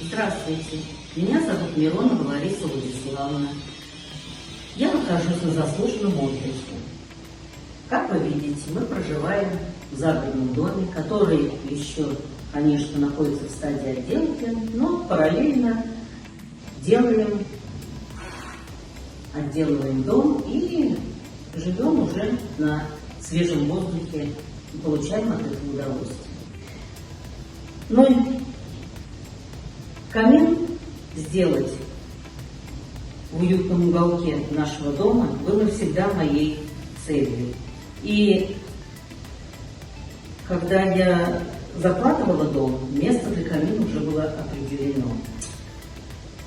Здравствуйте, меня зовут Миронова Лариса Владиславовна. Я нахожусь на заслуженном отдыхе. Как вы видите, мы проживаем в загородном доме, который еще, конечно, находится в стадии отделки, но параллельно отделываем дом и живем уже на свежем воздухе и получаем от этого удовольствие. Но камин сделать в уютном уголке нашего дома было всегда моей целью. И когда я закладывала дом, место для камина уже было определено.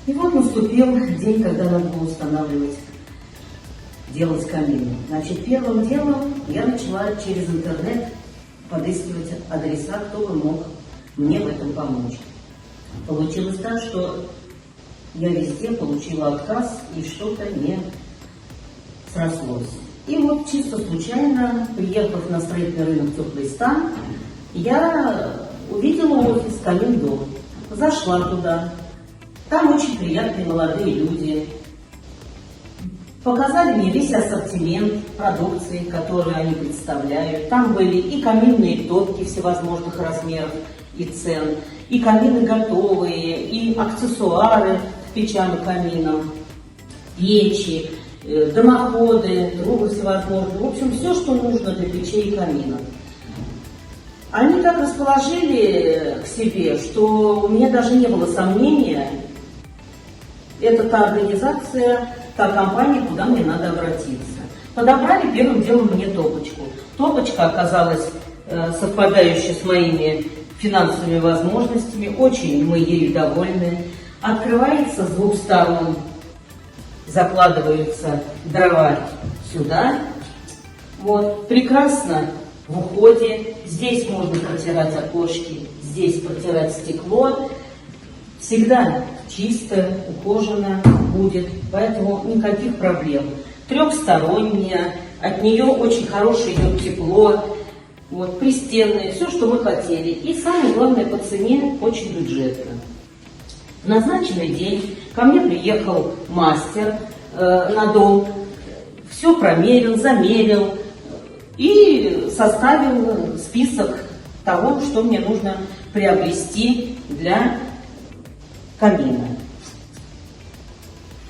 И вот наступил день, когда надо было делать камин. Значит, первым делом я начала через интернет подыскивать адреса, кто бы мог мне в этом помочь. Получилось так, что я везде получила отказ и что-то не срослось. И вот чисто случайно, приехав на строительный рынок «Теплый стан», я увидела офис «Камин-дом». Зашла туда. Там очень приятные молодые люди. Показали мне весь ассортимент продукции, которую они представляют. Там были и каминные топки всевозможных размеров и цен, и камины готовые, и аксессуары к печам и каминам, печи, дымоходы, трубы всевозможные. В общем, все, что нужно для печей и каминов. Они так расположили к себе, что у меня даже не было сомнения, это та организация, та компания, куда мне надо обратиться. Подобрали первым делом мне топочку. Топочка оказалась совпадающая с моими финансовыми возможностями, очень мы ею довольны. Открывается с двух сторон, закладываются дрова сюда. Вот, прекрасно в уходе. Здесь можно протирать окошки, здесь протирать стекло. Всегда чисто, ухоженно будет, поэтому никаких проблем. Трехсторонняя, от нее очень хорошее идет тепло, вот, пристенные, все, что мы хотели. И самое главное, по цене очень бюджетно. В назначенный день ко мне приехал мастер на дом, все промерил, замерил и составил список того, что мне нужно приобрести для камина.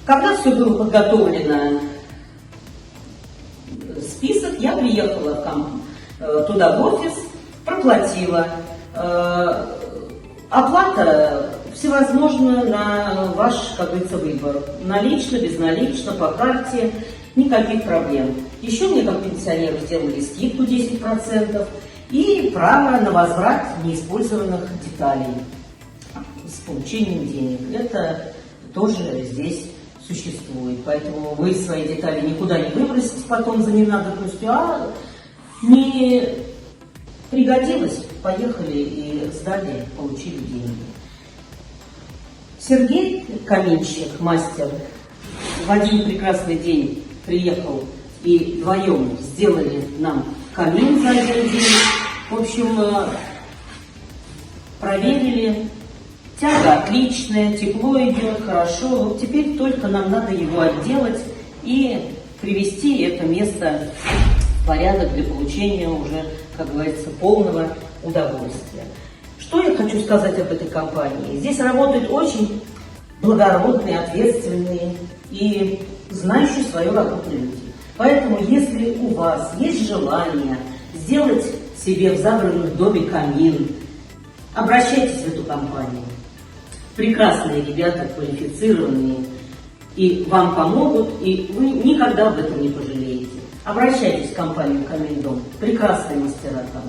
Когда все было подготовлено, список, я приехала туда в офис, проплатила. Оплата всевозможна на ваш, как говорится, выбор. Налично, безналично, по карте, никаких проблем. Еще мне, как пенсионеру, сделали скидку 10% и право на возврат неиспользованных деталей с получением денег. Это тоже здесь существует. Поэтому вы свои детали никуда не выбросите потом за ненадобностью, а не пригодилось, поехали и сдали, получили деньги. Сергей, каминщик, мастер, в один прекрасный день приехал и вдвоем сделали нам камин за один день. В общем, проверили. Тяга отличная, тепло идет, хорошо. Вот теперь только нам надо его отделать и привести это место в порядок для получения уже, как говорится, полного удовольствия. Что я хочу сказать об этой компании? Здесь работают очень благородные, ответственные и знающие свою работу люди. Поэтому, если у вас есть желание сделать себе в загородном доме камин, обращайтесь в эту компанию. Прекрасные ребята, квалифицированные, и вам помогут, и вы никогда об этом не пожалеете. Обращайтесь в компанию «Камин-дом». Прекрасные мастера там.